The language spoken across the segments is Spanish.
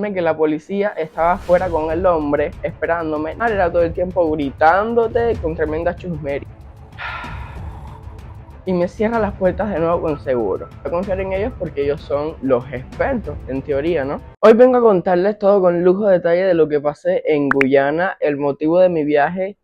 Que la policía estaba afuera con el hombre esperándome. Era todo el tiempo gritándote con tremenda chusmería. Y me cierra las puertas de nuevo con seguro. Voy a confiar en ellos porque ellos son los expertos, en teoría, ¿no? Hoy vengo a contarles todo con lujo de detalle de lo que pasé en Guyana, el motivo de mi viaje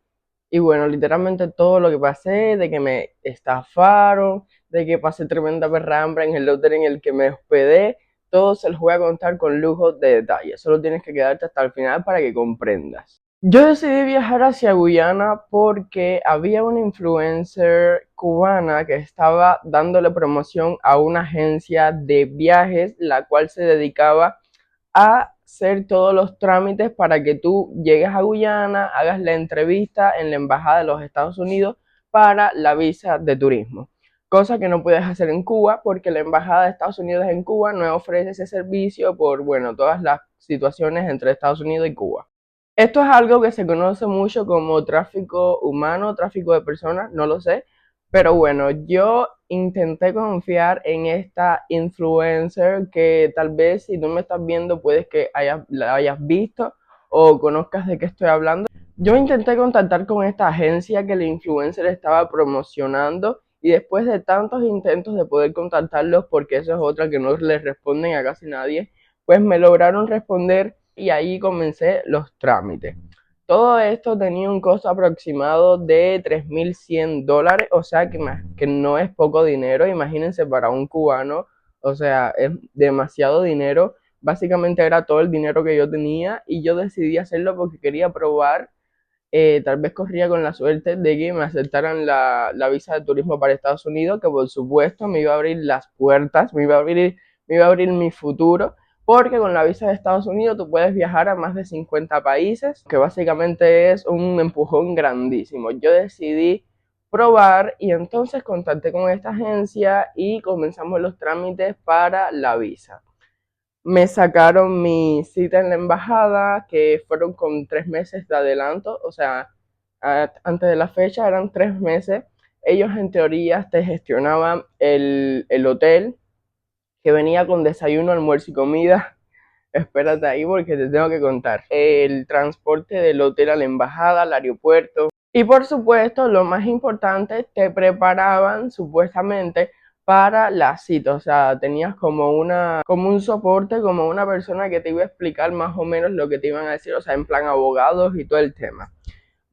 y bueno, literalmente todo lo que pasé, de que me estafaron, de que pasé tremenda berrambra en el hotel en el que me hospedé, todo se los voy a contar con lujo de detalle. Solo tienes que quedarte hasta el final para que comprendas. Yo decidí viajar hacia Guyana porque había una influencer cubana que estaba dándole promoción a una agencia de viajes, la cual se dedicaba a hacer todos los trámites para que tú llegues a Guyana, hagas la entrevista en la embajada de los Estados Unidos para la visa de turismo. Cosa que no puedes hacer en Cuba porque la embajada de Estados Unidos en Cuba no ofrece ese servicio por, bueno, todas las situaciones entre Estados Unidos y Cuba. Esto es algo que se conoce mucho como tráfico humano, tráfico de personas, no lo sé. Pero bueno, yo intenté confiar en esta influencer que tal vez si tú me estás viendo puedes que la hayas visto o conozcas de qué estoy hablando. Yo intenté contactar con esta agencia que la influencer estaba promocionando y después de tantos intentos de poder contactarlos, porque eso es otra que no les responden a casi nadie, pues me lograron responder y ahí comencé los trámites. Todo esto tenía un costo aproximado de $3,100, o sea que no es poco dinero, imagínense para un cubano, o sea, es demasiado dinero. Básicamente era todo el dinero que yo tenía y yo decidí hacerlo porque quería probar, tal vez corría con la suerte de que me aceptaran la visa de turismo para Estados Unidos, que por supuesto me iba a abrir las puertas, me iba a abrir mi futuro, porque con la visa de Estados Unidos tú puedes viajar a más de 50 países, que básicamente es un empujón grandísimo. Yo decidí probar y entonces contacté con esta agencia y comenzamos los trámites para la visa. Me sacaron mi cita en la embajada, que fueron con 3 meses de adelanto, o sea, antes de la fecha eran 3 meses. Ellos en teoría te gestionaban el hotel, que venía con desayuno, almuerzo y comida. Espérate ahí porque te tengo que contar. El transporte del hotel a la embajada, al aeropuerto. Y por supuesto, lo más importante, te preparaban supuestamente para la cita. O sea, tenías como un soporte, como una persona que te iba a explicar más o menos lo que te iban a decir, o sea, en plan abogados y todo el tema.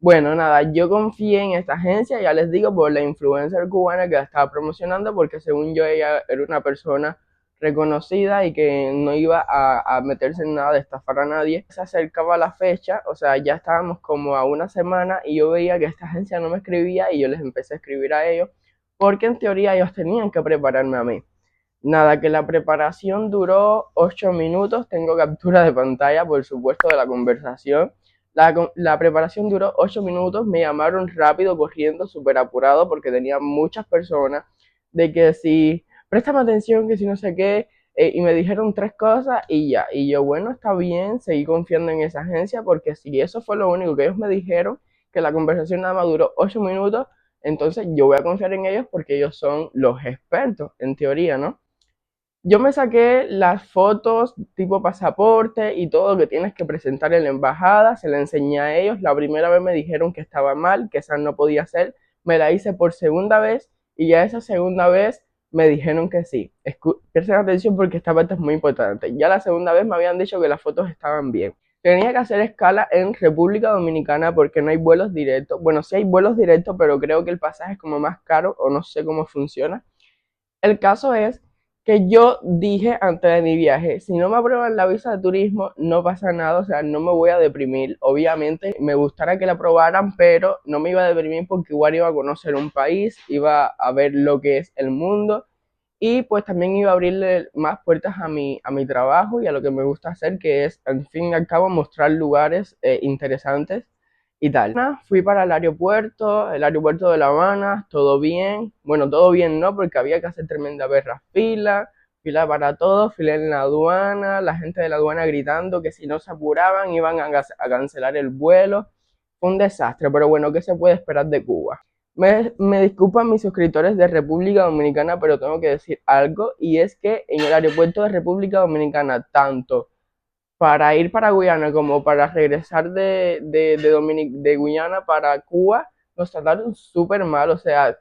Bueno, nada, yo confié en esta agencia, ya les digo, por la influencer cubana que la estaba promocionando, porque según yo ella era una persona reconocida y que no iba a meterse en nada de estafar a nadie. Se acercaba la fecha, o sea, ya estábamos como a una semana y yo veía que esta agencia no me escribía y yo les empecé a escribir a ellos, porque en teoría ellos tenían que prepararme a mí. Nada, que la preparación duró 8 minutos, tengo captura de pantalla, por supuesto, de la conversación. La preparación duró 8 minutos, me llamaron rápido, corriendo, súper apurado, porque tenía muchas personas, de que si, préstame atención, que si no sé qué, y me dijeron 3 cosas y ya. Y yo, bueno, está bien, seguí confiando en esa agencia, porque si eso fue lo único que ellos me dijeron, que la conversación nada más duró 8 minutos, entonces yo voy a confiar en ellos porque ellos son los expertos, en teoría, ¿no? Yo me saqué las fotos tipo pasaporte y todo lo que tienes que presentar en la embajada, se la enseñé a ellos. La primera vez me dijeron que estaba mal, que esa no podía ser. Me la hice por segunda vez y ya esa segunda vez me dijeron que sí. Presten atención porque esta parte es muy importante. Ya la segunda vez me habían dicho que las fotos estaban bien. Tenía que hacer escala en República Dominicana porque no hay vuelos directos. Bueno, sí hay vuelos directos, pero creo que el pasaje es como más caro o no sé cómo funciona. El caso es que yo dije antes de mi viaje, si no me aprueban la visa de turismo, no pasa nada, o sea, no me voy a deprimir. Obviamente me gustaría que la aprobaran, pero no me iba a deprimir porque igual iba a conocer un país, iba a ver lo que es el mundo y pues también iba a abrirle más puertas a mi trabajo y a lo que me gusta hacer, que es, al fin y al cabo, mostrar lugares interesantes y tal. Fui para el aeropuerto de La Habana, todo bien. Bueno, todo bien no, porque había que hacer tremenda fila para todo, fila en la aduana, la gente de la aduana gritando que si no se apuraban iban a cancelar el vuelo. Fue un desastre, pero bueno, ¿qué se puede esperar de Cuba? Me disculpan mis suscriptores de República Dominicana, pero tengo que decir algo, y es que en el aeropuerto de República Dominicana, tanto para ir para Guyana como para regresar de Guyana para Cuba, nos trataron súper mal. O sea,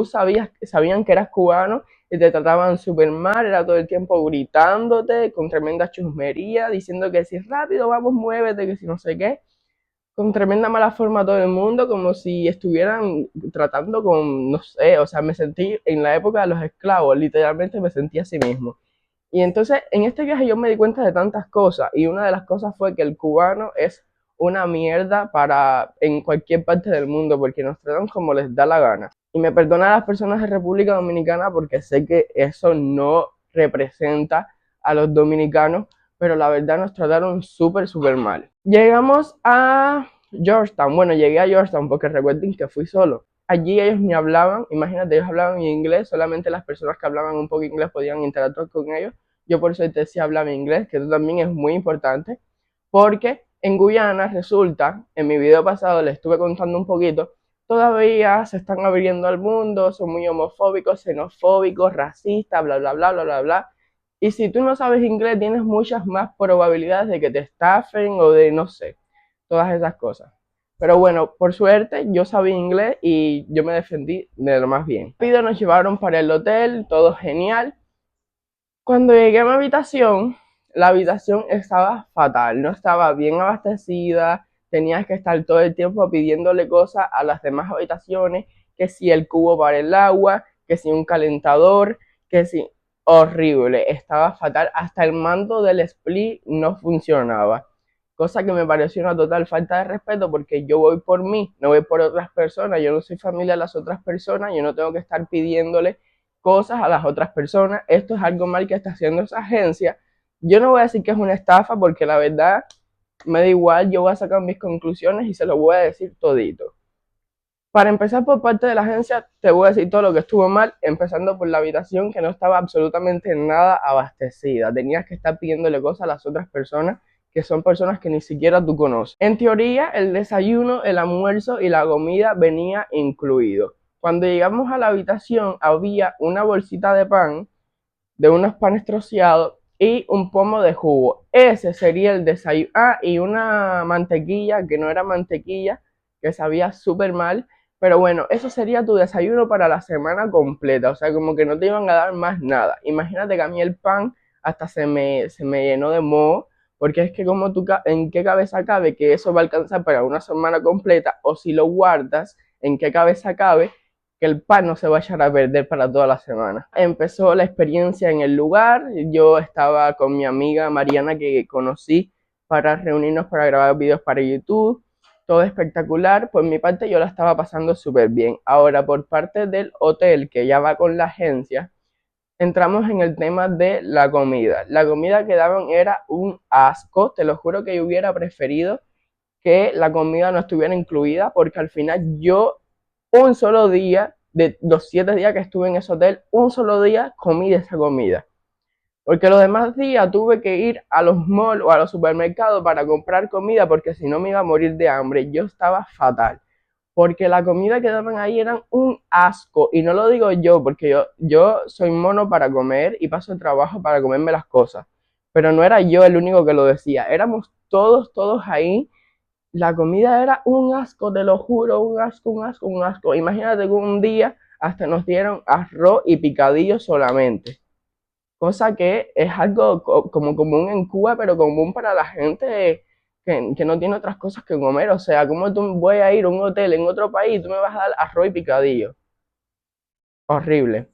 sabían que eras cubano y te trataban súper mal, era todo el tiempo gritándote con tremenda chusmería, diciendo que si rápido, vamos, muévete, que si no sé qué, con tremenda mala forma a todo el mundo, como si estuvieran tratando con, no sé, o sea, me sentí en la época de los esclavos, literalmente me sentí así mismo. Y entonces en este viaje yo me di cuenta de tantas cosas y una de las cosas fue que el cubano es una mierda para en cualquier parte del mundo porque nos tratan como les da la gana. Y me perdona a las personas de República Dominicana porque sé que eso no representa a los dominicanos, pero la verdad nos trataron súper, súper mal. Llegamos a Georgetown. Bueno, llegué a Georgetown porque recuerden que fui solo. Allí ellos ni hablaban, imagínate, ellos hablaban en inglés, solamente las personas que hablaban un poco inglés podían interactuar con ellos. Yo por suerte sí hablaba inglés, que eso también es muy importante, porque en Guyana resulta, en mi video pasado les estuve contando un poquito, todavía se están abriendo al mundo, son muy homofóbicos, xenofóbicos, racistas, bla, bla, bla, bla, bla, bla. Y si tú no sabes inglés, tienes muchas más probabilidades de que te estafen o de, no sé, todas esas cosas. Pero bueno, por suerte yo sabía inglés y yo me defendí de lo más bien. Rápido nos llevaron para el hotel, todo genial. Cuando llegué a mi habitación, la habitación estaba fatal, no estaba bien abastecida, tenías que estar todo el tiempo pidiéndole cosas a las demás habitaciones, que si el cubo para el agua, que si un calentador, que si... Horrible, estaba fatal, hasta el mando del split no funcionaba, cosa que me pareció una total falta de respeto porque yo voy por mí, no voy por otras personas, yo no soy familia de las otras personas, yo no tengo que estar pidiéndole cosas a las otras personas. Esto es algo mal que está haciendo esa agencia. Yo no voy a decir que es una estafa porque la verdad me da igual, yo voy a sacar mis conclusiones y se lo voy a decir todito. Para empezar por parte de la agencia, te voy a decir todo lo que estuvo mal, empezando por la habitación que no estaba absolutamente nada abastecida. Tenías que estar pidiéndole cosas a las otras personas, que son personas que ni siquiera tú conoces. En teoría, el desayuno, el almuerzo y la comida venía incluido. Cuando llegamos a la habitación, había una bolsita de pan, de unos panes troceados y un pomo de jugo. Ese sería el desayuno. Ah, y una mantequilla que no era mantequilla, que sabía súper mal. Pero bueno, eso sería tu desayuno para la semana completa. O sea, como que no te iban a dar más nada. Imagínate que a mí el pan hasta se me llenó de moho. Porque es que como tú, en qué cabeza cabe que eso va a alcanzar para una semana completa. O si lo guardas, en qué cabeza cabe que el pan no se va a echar a perder para toda la semana. Empezó la experiencia en el lugar. Yo estaba con mi amiga Mariana que conocí para reunirnos para grabar videos para YouTube. Todo espectacular. Por mi parte yo la estaba pasando súper bien. Ahora por parte del hotel que ya va con la agencia, entramos en el tema de la comida. La comida que daban era un asco. Te lo juro que yo hubiera preferido que la comida no estuviera incluida porque al final yo un solo día, de los 7 días que estuve en ese hotel, un solo día comí de esa comida. Porque los demás días tuve que ir a los malls o a los supermercados para comprar comida porque si no me iba a morir de hambre. Yo estaba fatal. Porque la comida que daban ahí eran un asco. Y no lo digo yo, porque yo soy mono para comer y paso el trabajo para comerme las cosas. Pero no era yo el único que lo decía. Éramos todos, todos ahí. La comida era un asco, te lo juro, un asco, un asco, un asco. Imagínate que un día hasta nos dieron arroz y picadillo solamente. Cosa que es algo como común en Cuba, pero común para la gente que no tiene otras cosas que comer. O sea, ¿cómo tú voy a ir a un hotel en otro país y tú me vas a dar arroz y picadillo? Horrible.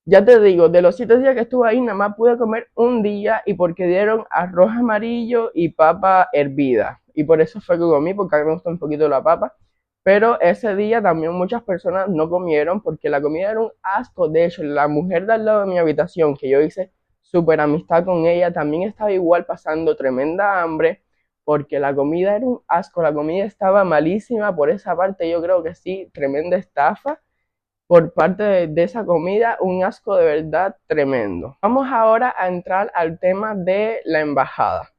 Ya te digo, de los 7 días que estuve ahí, nada más pude comer un día y porque dieron arroz amarillo y papa hervida. Y por eso fue que comí, porque a mí me gusta un poquito la papa. Pero ese día también muchas personas no comieron porque la comida era un asco. De hecho, la mujer de al lado de mi habitación, que yo hice súper amistad con ella, también estaba igual pasando tremenda hambre porque la comida era un asco. La comida estaba malísima por esa parte, yo creo que sí, tremenda estafa por parte de esa comida, un asco de verdad tremendo. Vamos ahora a entrar al tema de la embajada.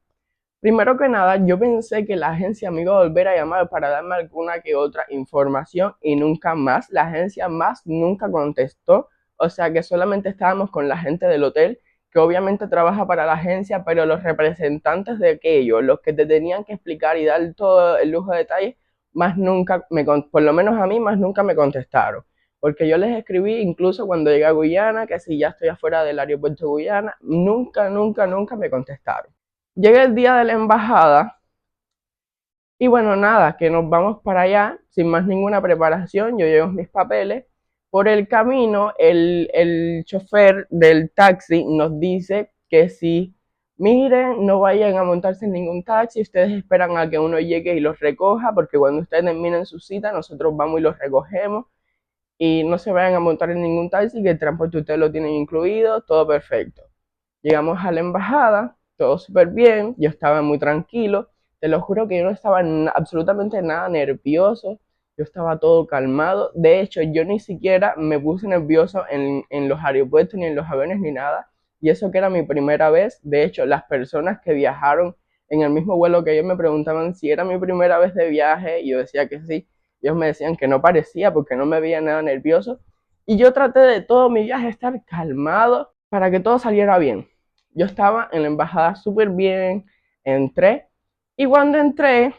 Primero que nada, yo pensé que la agencia me iba a volver a llamar para darme alguna que otra información y nunca más. La agencia más nunca contestó, o sea que solamente estábamos con la gente del hotel que obviamente trabaja para la agencia, pero los representantes de aquello, los que te tenían que explicar y dar todo el lujo de detalle, más nunca, por lo menos a mí, más nunca me contestaron. Porque yo les escribí incluso cuando llegué a Guyana, que si ya estoy afuera del aeropuerto de Guyana, nunca me contestaron. Llega el día de la embajada y bueno, nada, que nos vamos para allá sin más ninguna preparación. Yo llevo mis papeles. Por el camino, el chofer del taxi nos dice que si, miren, no vayan a montarse en ningún taxi, ustedes esperan a que uno llegue y los recoja, porque cuando ustedes terminen su cita, nosotros vamos y los recogemos. Y no se vayan a montar en ningún taxi, que el transporte ustedes lo tienen incluido, todo perfecto. Llegamos a la embajada, todo súper bien, yo estaba muy tranquilo, te lo juro que yo no estaba absolutamente nada nervioso, yo estaba todo calmado, de hecho yo ni siquiera me puse nervioso en los aeropuertos ni en los aviones ni nada, y eso que era mi primera vez. De hecho las personas que viajaron en el mismo vuelo que yo me preguntaban si era mi primera vez de viaje, y yo decía que sí, ellos me decían que no parecía porque no me veía nada nervioso, y yo traté de todo mi viaje estar calmado para que todo saliera bien. Yo estaba en la embajada súper bien, entré, y cuando entré,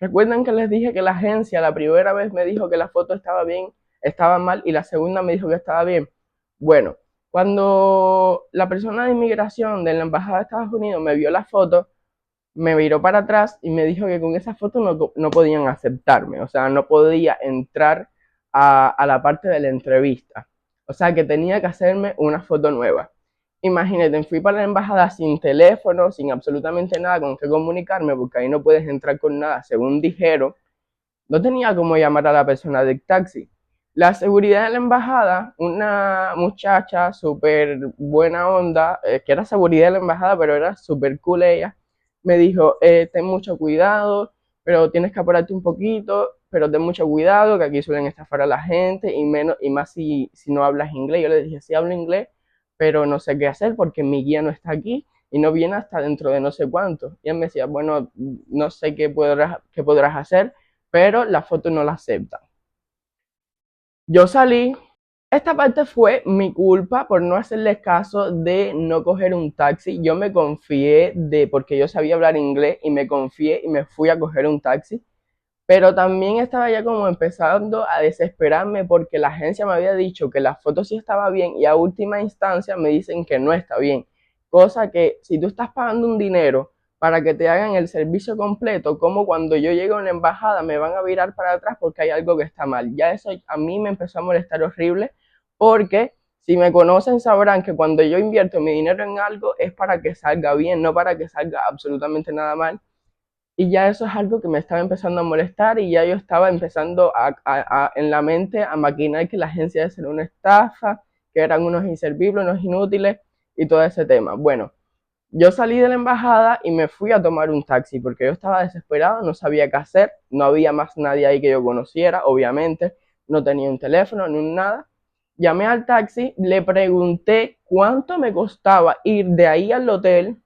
recuerden que les dije que la agencia la primera vez me dijo que la foto estaba bien, estaba mal, y la segunda me dijo que estaba bien. Bueno, cuando la persona de inmigración de la embajada de Estados Unidos me vio la foto, me viró para atrás y me dijo que con esa foto no podían aceptarme, o sea, no podía entrar a la parte de la entrevista, o sea, que tenía que hacerme una foto nueva. Imagínate, fui para la embajada sin teléfono, sin absolutamente nada con qué comunicarme, porque ahí no puedes entrar con nada, según dijeron. No tenía cómo llamar a la persona del taxi. La seguridad de la embajada, una muchacha súper buena onda, que era seguridad de la embajada, pero era súper cool ella, me dijo, ten mucho cuidado, pero tienes que apurarte un poquito, pero ten mucho cuidado, que aquí suelen estafar a la gente, y más si no hablas inglés. Yo le dije, sí hablo inglés, pero no sé qué hacer porque mi guía no está aquí y no viene hasta dentro de no sé cuánto. Y él me decía, bueno, no sé qué podrás hacer, pero la foto no la acepta. Yo salí. Esta parte fue mi culpa por no hacerles caso de no coger un taxi. Yo me confié porque yo sabía hablar inglés y me confié y me fui a coger un taxi. Pero también estaba ya como empezando a desesperarme porque la agencia me había dicho que la foto sí estaba bien y a última instancia me dicen que no está bien. Cosa que si tú estás pagando un dinero para que te hagan el servicio completo, como cuando yo llego a una embajada me van a virar para atrás porque hay algo que está mal. Ya eso a mí me empezó a molestar horrible, porque si me conocen sabrán que cuando yo invierto mi dinero en algo es para que salga bien, no para que salga absolutamente nada mal. Y ya eso es algo que me estaba empezando a molestar, y ya yo estaba empezando en la mente a maquinar que la agencia era una estafa, que eran unos inservibles, unos inútiles y todo ese tema. Bueno, yo salí de la embajada y me fui a tomar un taxi porque yo estaba desesperado, no sabía qué hacer, no había más nadie ahí que yo conociera, obviamente, no tenía un teléfono ni nada. Llamé al taxi, le pregunté cuánto me costaba ir de ahí al hotel.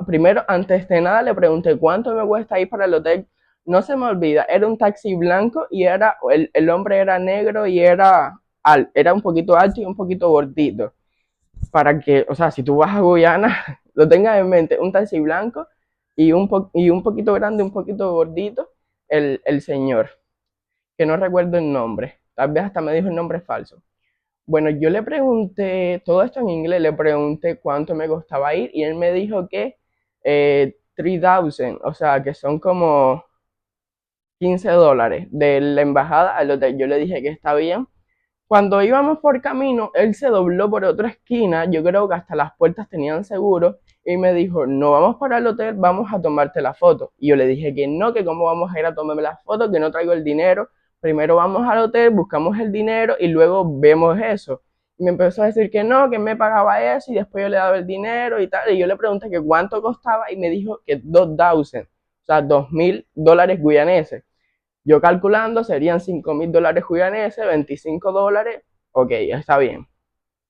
Primero, antes de nada, le pregunté cuánto me cuesta ir para el hotel. No se me olvida, era un taxi blanco y el hombre era negro y era un poquito alto y un poquito gordito. Para que, o sea, si tú vas a Guyana, lo tengas en mente, un taxi blanco y un poquito grande, un poquito gordito, el señor, que no recuerdo el nombre. Tal vez hasta me dijo el nombre falso. Bueno, yo le pregunté, todo esto en inglés, le pregunté cuánto me costaba ir y él me dijo que 3,000, o sea, que son como $15 de la embajada al hotel. Yo le dije que está bien. Cuando íbamos por camino, él se dobló por otra esquina, yo creo que hasta las puertas tenían seguro, y me dijo, no vamos para el hotel, vamos a tomarte la foto. Y yo le dije que no, que cómo vamos a ir a tomarme la foto, que no traigo el dinero, primero vamos al hotel, buscamos el dinero y luego vemos eso. Y me empezó a decir que no, que me pagaba eso y después yo le daba el dinero y tal. Y yo le pregunté que cuánto costaba y me dijo que 2,000, o sea, $2,000 guyaneses. Yo calculando serían $5,000 guyaneses, $25. Ok, está bien.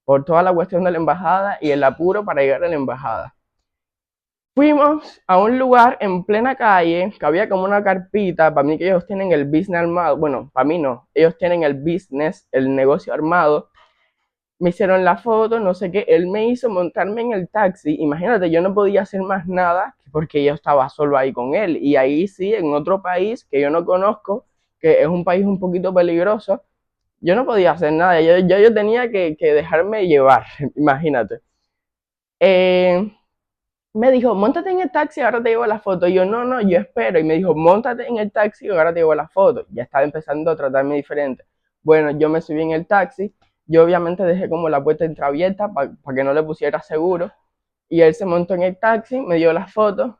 Por toda la cuestión de la embajada y el apuro para llegar a la embajada. Fuimos a un lugar en plena calle, que había como una carpita. Para mí que ellos tienen el business armado. Bueno, para mí no. Ellos tienen el business, el negocio armado. Me hicieron la foto, no sé qué, él me hizo montarme en el taxi, imagínate, yo no podía hacer más nada porque yo estaba solo ahí con él, y ahí sí, en otro país que yo no conozco, que es un país un poquito peligroso, yo no podía hacer nada, yo tenía que dejarme llevar, imagínate. Eh, Me dijo, montate en el taxi, ahora te llevo la foto. Y yo, no, no, yo espero. Y me dijo, montate en el taxi, ahora te llevo la foto. Ya estaba empezando a tratarme diferente. Bueno, yo me subí en el taxi. Yo obviamente dejé como la puerta entreabierta para que no le pusiera seguro. Y él se montó en el taxi, me dio la foto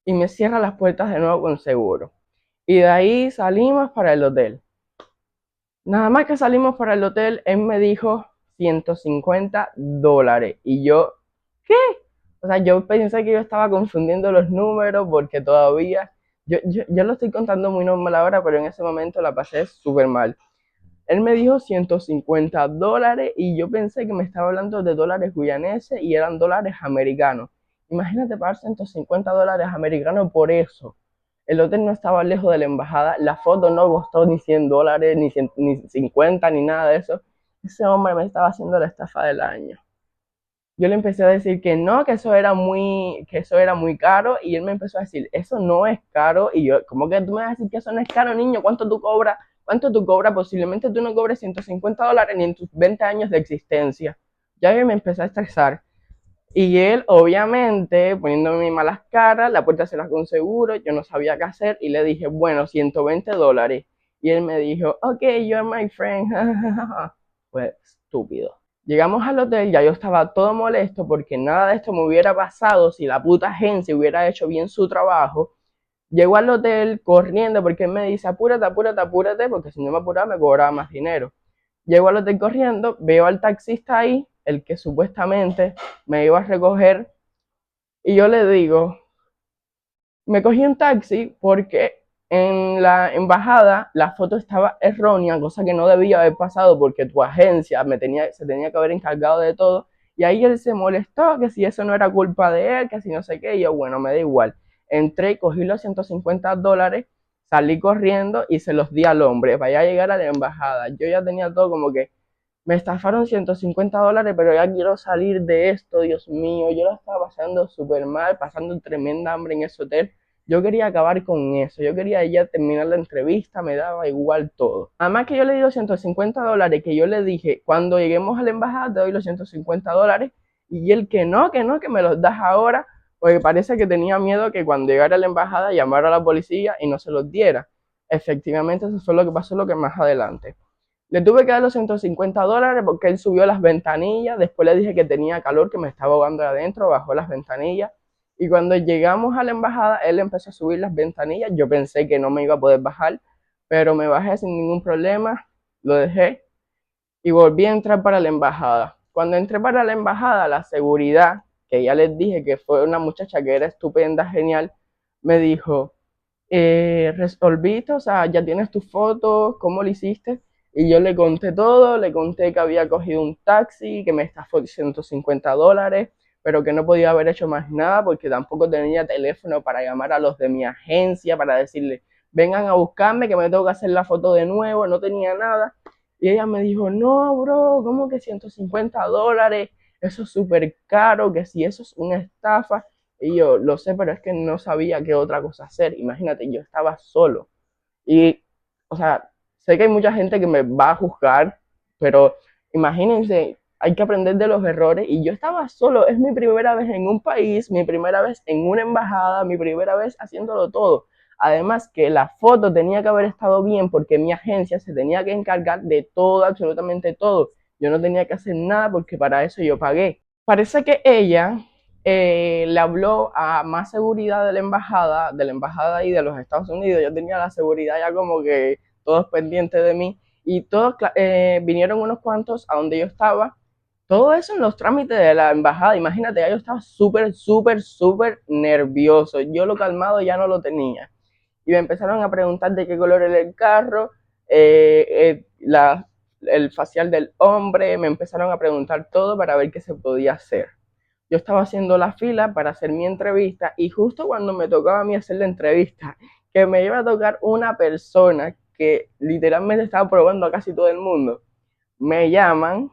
y me cierra las puertas de nuevo con seguro. Y de ahí salimos para el hotel. Nada más que salimos para el hotel, él me dijo $150. Y yo, ¿qué? O sea, yo pensé que yo estaba confundiendo los números porque todavía, yo lo estoy contando muy normal ahora, pero en ese momento la pasé súper mal. Él me dijo $150 y yo pensé que me estaba hablando de dólares guyaneses y eran dólares americanos. Imagínate pagar $150 americanos por eso. El hotel no estaba lejos de la embajada, la foto no costó ni $100, ni 50, ni nada de eso. Ese hombre me estaba haciendo la estafa del año. Yo le empecé a decir que no, que eso era muy caro, y él me empezó a decir, eso no es caro, y yo, ¿cómo que tú me vas a decir que eso no es caro, niño? ¿Cuánto tú cobras? ¿Cuánto tú cobras? Posiblemente tú no cobres $150 ni en tus 20 años de existencia. Ya me empecé a estresar. Y él, obviamente, poniéndome mis malas caras, la puerta se la con seguro, yo no sabía qué hacer, y le dije, bueno, $120. Y él me dijo, ok, you're my friend. Pues estúpido. Llegamos al hotel, ya yo estaba todo molesto porque nada de esto me hubiera pasado si la puta agencia hubiera hecho bien su trabajo. Llego al hotel corriendo porque él me dice, apúrate, apúrate, apúrate, porque si no me apuraba me cobraba más dinero. Llego al hotel corriendo, veo al taxista ahí, el que supuestamente me iba a recoger, y yo le digo, me cogí un taxi porque en la embajada la foto estaba errónea, cosa que no debía haber pasado porque tu agencia se tenía que haber encargado de todo. Y ahí él se molestó, que si eso no era culpa de él, que si no sé qué. Y yo, bueno, me da igual. Entré, cogí los $150, salí corriendo y se los di al hombre para ya llegar a la embajada. Yo ya tenía todo como que me estafaron $150, pero ya quiero salir de esto, Dios mío. Yo lo estaba pasando súper mal, pasando tremenda hambre en ese hotel. Yo quería acabar con eso. Yo quería ya terminar la entrevista, me daba igual todo. Además que yo le di los $150, que yo le dije, cuando lleguemos a la embajada te doy los $150. Y él que no, que me los das ahora, porque parece que tenía miedo que cuando llegara a la embajada llamara a la policía y no se los diera. Efectivamente, eso fue lo que pasó, lo que más adelante. Le tuve que dar los $150 porque él subió las ventanillas. Después le dije que tenía calor, que me estaba ahogando de adentro, bajó las ventanillas. Y cuando llegamos a la embajada, él empezó a subir las ventanillas. Yo pensé que no me iba a poder bajar, pero me bajé sin ningún problema, lo dejé y volví a entrar para la embajada. Cuando entré para la embajada, la seguridad, que ya les dije que fue una muchacha que era estupenda, genial, me dijo, resolviste, o sea, ya tienes tus fotos, ¿cómo lo hiciste? Y yo le conté todo, le conté que había cogido un taxi, que me estafó $150, pero que no podía haber hecho más nada porque tampoco tenía teléfono para llamar a los de mi agencia, para decirle, vengan a buscarme, que me tengo que hacer la foto de nuevo, no tenía nada. Y ella me dijo, no, bro, ¿cómo que $150? Eso es súper caro, que si eso es una estafa. Y yo, lo sé, pero es que no sabía qué otra cosa hacer. Imagínate, yo estaba solo. Y, o sea, sé que hay mucha gente que me va a juzgar, pero imagínense, hay que aprender de los errores. Y yo estaba solo, es mi primera vez en un país, mi primera vez en una embajada, mi primera vez haciéndolo todo. Además que la foto tenía que haber estado bien porque mi agencia se tenía que encargar de todo, absolutamente todo. Yo no tenía que hacer nada porque para eso yo pagué. Parece que ella le habló a más seguridad de la embajada ahí de los Estados Unidos. Yo tenía la seguridad ya como que todos pendientes de mí, y todos vinieron unos cuantos a donde yo estaba. Todo eso en los trámites de la embajada. Imagínate, ya yo estaba súper, súper, súper nervioso. Yo lo calmado ya no lo tenía. Y me empezaron a preguntar de qué color era el carro, el facial del hombre. Me empezaron a preguntar todo para ver qué se podía hacer. Yo estaba haciendo la fila para hacer mi entrevista, y justo cuando me tocaba a mí hacer la entrevista, que me iba a tocar una persona que literalmente estaba probando a casi todo el mundo. Me llaman,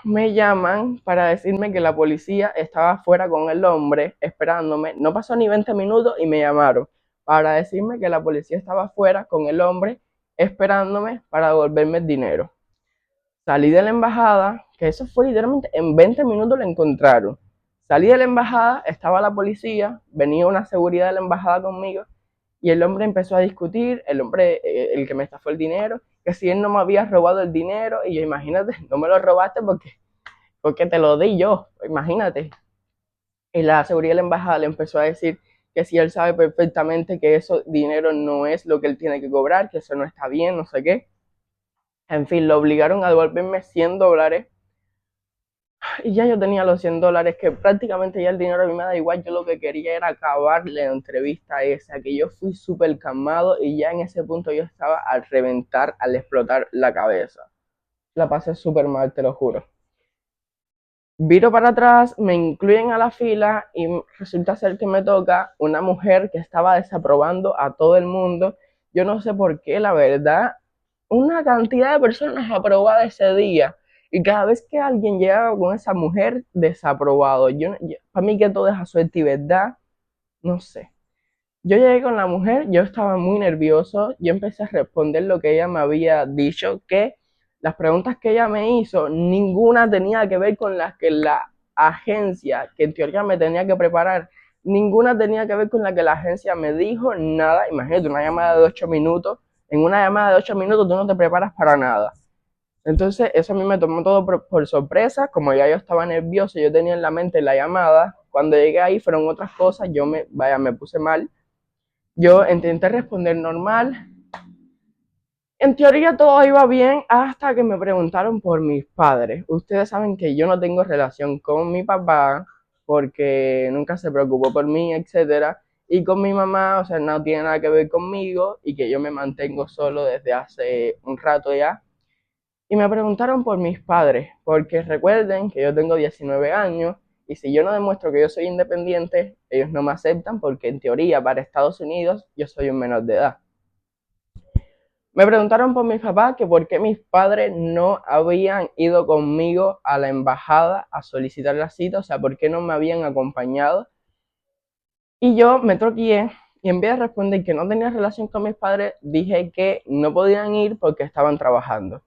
me llaman para decirme que la policía estaba afuera con el hombre esperándome. No pasó ni 20 minutos y me llamaron para decirme que la policía estaba afuera con el hombre esperándome para devolverme el dinero. Salí de la embajada, que eso fue literalmente en 20 minutos lo encontraron. Salí de la embajada, estaba la policía, venía una seguridad de la embajada conmigo y el hombre empezó a discutir, el hombre, el que me estafó el dinero, que si él no me había robado el dinero y yo, imagínate, no me lo robaste porque te lo di yo, imagínate. Y la seguridad de la embajada le empezó a decir que si él sabe perfectamente que ese dinero no es lo que él tiene que cobrar, que eso no está bien, no sé qué. En fin, lo obligaron a devolverme $100 y ya yo tenía los $100, que prácticamente ya el dinero a mí me da igual. Yo lo que quería era acabarle la entrevista esa, que yo fui súper calmado y ya en ese punto yo estaba al reventar, al explotar la cabeza. La pasé súper mal, te lo juro. Viro para atrás, me incluyen a la fila y resulta ser que me toca una mujer que estaba desaprobando a todo el mundo. Yo no sé por qué, la verdad, una cantidad de personas aprobadas ese día. Y cada vez que alguien llegaba con esa mujer, desaprobado. Para mí que todo es a suerte y verdad, no sé. Yo llegué con la mujer, yo estaba muy nervioso, yo empecé a responder lo que ella me había dicho, que las preguntas que ella me hizo, ninguna tenía que ver con las que la agencia, que en teoría me tenía que preparar, ninguna tenía que ver con la que la agencia me dijo, nada. Imagínate, una llamada de 8 minutos, en una llamada de 8 minutos tú no te preparas para nada. Entonces eso a mí me tomó todo por sorpresa, como ya yo estaba nervioso, yo tenía en la mente la llamada, cuando llegué ahí fueron otras cosas, me puse mal. Yo intenté responder normal. En teoría todo iba bien hasta que me preguntaron por mis padres. Ustedes saben que yo no tengo relación con mi papá porque nunca se preocupó por mí, etcétera. Y con mi mamá, o sea, no tiene nada que ver conmigo y que yo me mantengo solo desde hace un rato ya. Y me preguntaron por mis padres, porque recuerden que yo tengo 19 años y si yo no demuestro que yo soy independiente, ellos no me aceptan porque en teoría para Estados Unidos yo soy un menor de edad. Me preguntaron por mis papás que por qué mis padres no habían ido conmigo a la embajada a solicitar la cita, o sea, por qué no me habían acompañado. Y yo me troqué y en vez de responder que no tenía relación con mis padres, dije que no podían ir porque estaban trabajando.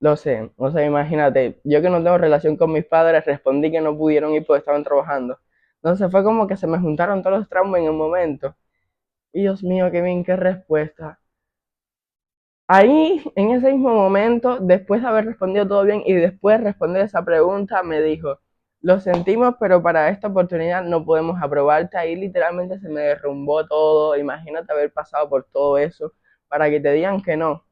Lo sé, o sea, imagínate, yo que no tengo relación con mis padres, respondí que no pudieron ir porque estaban trabajando. Entonces fue como que se me juntaron todos los traumas en un momento. Y Dios mío, qué bien, qué respuesta. Ahí, en ese mismo momento, después de haber respondido todo bien y después de responder esa pregunta, me dijo, lo sentimos, pero para esta oportunidad no podemos aprobarte. Ahí literalmente se me derrumbó todo. Imagínate haber pasado por todo eso para que te digan que no.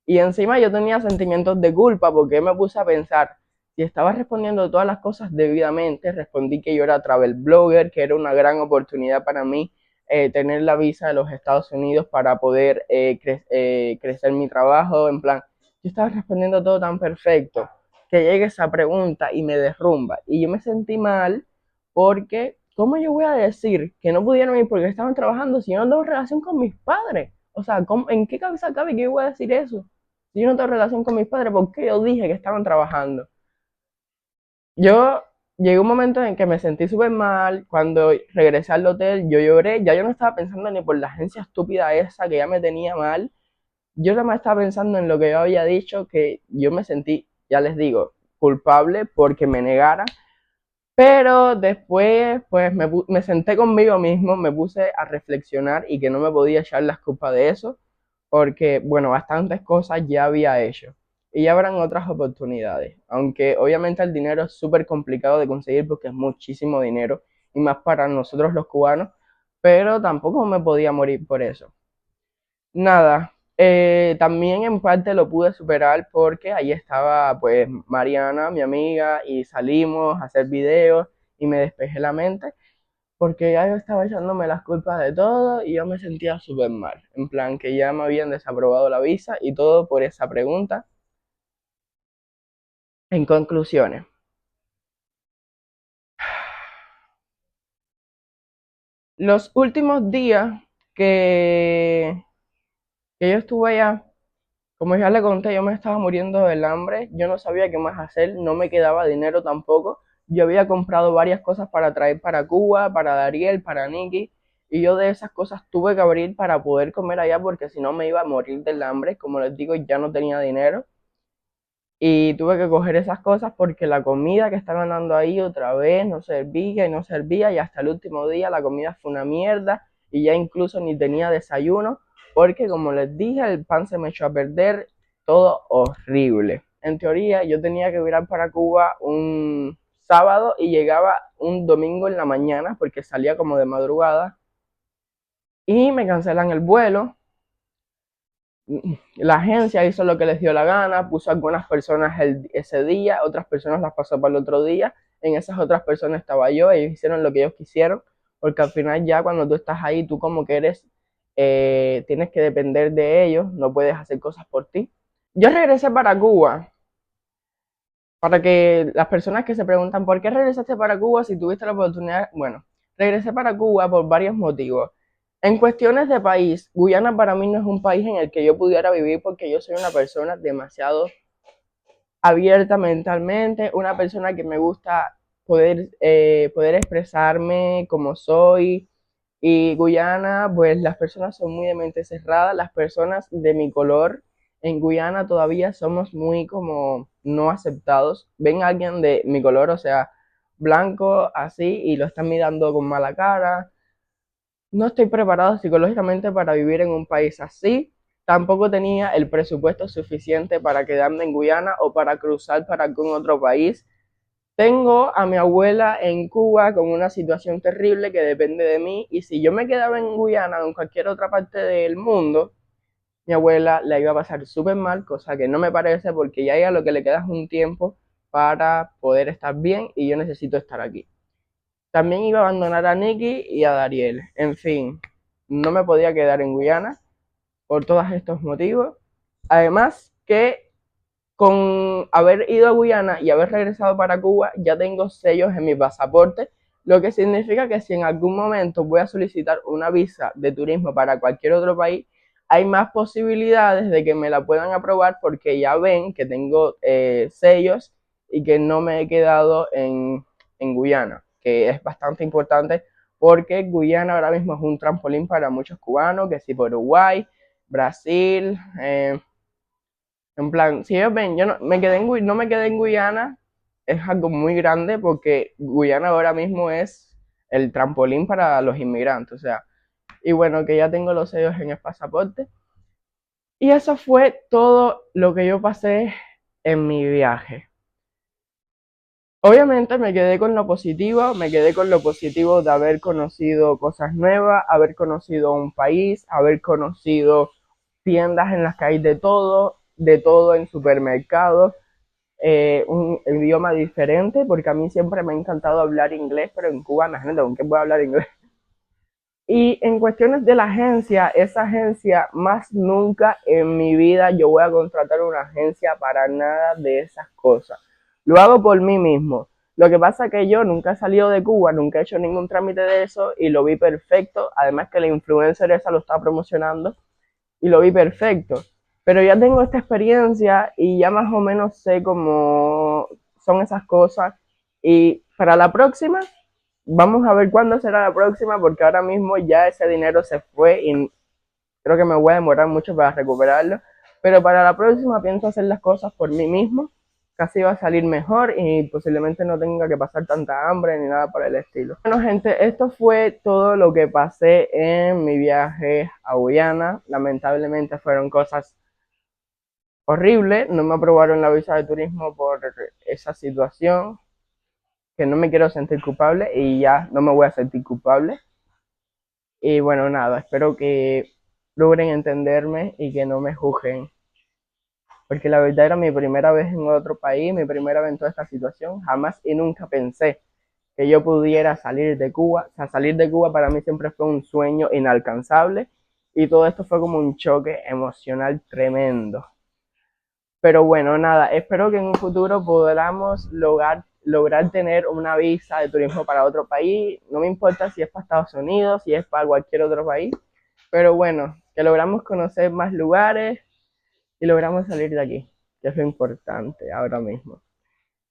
Y encima yo tenía sentimientos de culpa porque me puse a pensar, si estaba respondiendo todas las cosas debidamente, respondí que yo era travel blogger, que era una gran oportunidad para mí tener la visa de los Estados Unidos para poder crecer mi trabajo, en plan, yo estaba respondiendo todo tan perfecto que llega esa pregunta y me derrumba. Y yo me sentí mal porque, ¿cómo yo voy a decir que no pudieron ir porque estaban trabajando si yo no tengo relación con mis padres? O sea, ¿en qué cabeza cabe que yo voy a decir eso? Si yo no tengo relación con mis padres, ¿por qué yo dije que estaban trabajando? Yo llegué un momento en que me sentí súper mal. Cuando regresé al hotel, yo lloré. Ya yo no estaba pensando ni por la agencia estúpida esa que ya me tenía mal. Yo nada más estaba pensando en lo que yo había dicho, que yo me sentí, ya les digo, culpable porque me negaran. Pero después, pues me senté conmigo mismo, me puse a reflexionar y que no me podía echar las culpas de eso, porque, bueno, bastantes cosas ya había hecho y ya habrán otras oportunidades. Aunque obviamente el dinero es súper complicado de conseguir porque es muchísimo dinero y más para nosotros los cubanos, pero tampoco me podía morir por eso. Nada, también en parte lo pude superar porque ahí estaba pues Mariana, mi amiga, y salimos a hacer videos y me despejé la mente porque ya yo estaba echándome las culpas de todo y yo me sentía súper mal. En plan que ya me habían desaprobado la visa y todo por esa pregunta. En conclusiones, los últimos días que, que yo estuve allá. Como ya le conté, yo me estaba muriendo del hambre, yo no sabía qué más hacer, no me quedaba dinero tampoco. Yo había comprado varias cosas para traer para Cuba, para Dariel, para Nicky, y yo de esas cosas tuve que abrir para poder comer allá porque si no me iba a morir del hambre. Como les digo, ya no tenía dinero y tuve que coger esas cosas porque la comida que estaban dando ahí otra vez no servía y no servía, y hasta el último día la comida fue una mierda y ya incluso ni tenía desayuno porque, como les dije, el pan se me echó a perder, todo horrible. En teoría yo tenía que virar para Cuba un sábado y llegaba un domingo en la mañana porque salía como de madrugada y me cancelan el vuelo. La agencia hizo lo que les dio la gana, puso a algunas personas ese día, otras personas las pasó para el otro día. En esas otras personas estaba yo, ellos hicieron lo que ellos quisieron, porque al final ya cuando tú estás ahí, tú como que eres, tienes que depender de ellos, no puedes hacer cosas por ti. Yo regresé para Cuba, para que las personas que se preguntan por qué regresaste para Cuba si tuviste la oportunidad, bueno, regresé para Cuba por varios motivos. En cuestiones de país, Guyana para mí no es un país en el que yo pudiera vivir porque yo soy una persona demasiado abierta mentalmente, una persona que me gusta poder expresarme como soy. Y Guyana, pues las personas son muy de mente cerrada, las personas de mi color en Guyana todavía somos muy como no aceptados. Ven a alguien de mi color, o sea, blanco, así, y lo están mirando con mala cara. No estoy preparado psicológicamente para vivir en un país así. Tampoco tenía el presupuesto suficiente para quedarme en Guyana o para cruzar para algún otro país. Tengo a mi abuela en Cuba con una situación terrible que depende de mí, y si yo me quedaba en Guyana o en cualquier otra parte del mundo, mi abuela la iba a pasar súper mal, cosa que no me parece porque ya ella lo que le queda es un tiempo para poder estar bien y yo necesito estar aquí. También iba a abandonar a Nicky y a Dariel. En fin, no me podía quedar en Guyana por todos estos motivos. Además que con haber ido a Guyana y haber regresado para Cuba, ya tengo sellos en mi pasaporte, lo que significa que si en algún momento voy a solicitar una visa de turismo para cualquier otro país, hay más posibilidades de que me la puedan aprobar porque ya ven que tengo sellos y que no me he quedado en Guyana, que es bastante importante porque Guyana ahora mismo es un trampolín para muchos cubanos, que si por Uruguay, Brasil, en plan, si ellos ven, yo no me quedé no me quedé en Guyana, es algo muy grande porque Guyana ahora mismo es el trampolín para los inmigrantes, o sea, y bueno, que ya tengo los sellos en el pasaporte. Y eso fue todo lo que yo pasé en mi viaje. Obviamente me quedé con lo positivo, me quedé con lo positivo de haber conocido cosas nuevas, haber conocido un país, haber conocido tiendas en las que hay de todo en supermercados, un idioma diferente, porque a mí siempre me ha encantado hablar inglés, pero en Cuba, imagínate, ¿con qué voy a hablar inglés? Y en cuestiones de la agencia, esa agencia, más nunca en mi vida yo voy a contratar una agencia para nada de esas cosas. Lo hago por mí mismo. Lo que pasa es que yo nunca he salido de Cuba, nunca he hecho ningún trámite de eso y lo vi perfecto. Además que la influencer esa lo está promocionando y lo vi perfecto. Pero ya tengo esta experiencia y ya más o menos sé cómo son esas cosas. Y para la próxima, vamos a ver cuándo será la próxima, porque ahora mismo ya ese dinero se fue y creo que me voy a demorar mucho para recuperarlo. Pero para la próxima pienso hacer las cosas por mí mismo, casi va a salir mejor y posiblemente no tenga que pasar tanta hambre ni nada por el estilo. Bueno, gente, esto fue todo lo que pasé en mi viaje a Guyana. Lamentablemente fueron cosas horribles, no me aprobaron la visa de turismo por esa situación, que no me quiero sentir culpable y ya no me voy a sentir culpable. Y bueno, nada, espero que logren entenderme y que no me juzguen, porque la verdad era mi primera vez en otro país, mi primera vez en toda esta situación. Jamás y nunca pensé que yo pudiera salir de Cuba. O sea, salir de Cuba para mí siempre fue un sueño inalcanzable y todo esto fue como un choque emocional tremendo. Pero bueno, nada, espero que en un futuro podamos lograr tener una visa de turismo para otro país. No me importa si es para Estados Unidos, si es para cualquier otro país. Pero bueno, que logramos conocer más lugares y logramos salir de aquí, que es lo importante ahora mismo.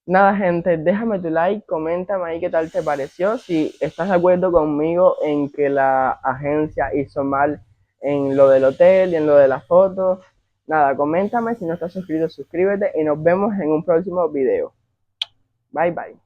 Nada, gente, déjame tu like, coméntame ahí qué tal te pareció, si estás de acuerdo conmigo en que la agencia hizo mal en lo del hotel y en lo de las fotos. Nada, coméntame, si no estás suscrito, suscríbete y nos vemos en un próximo video. Bye bye.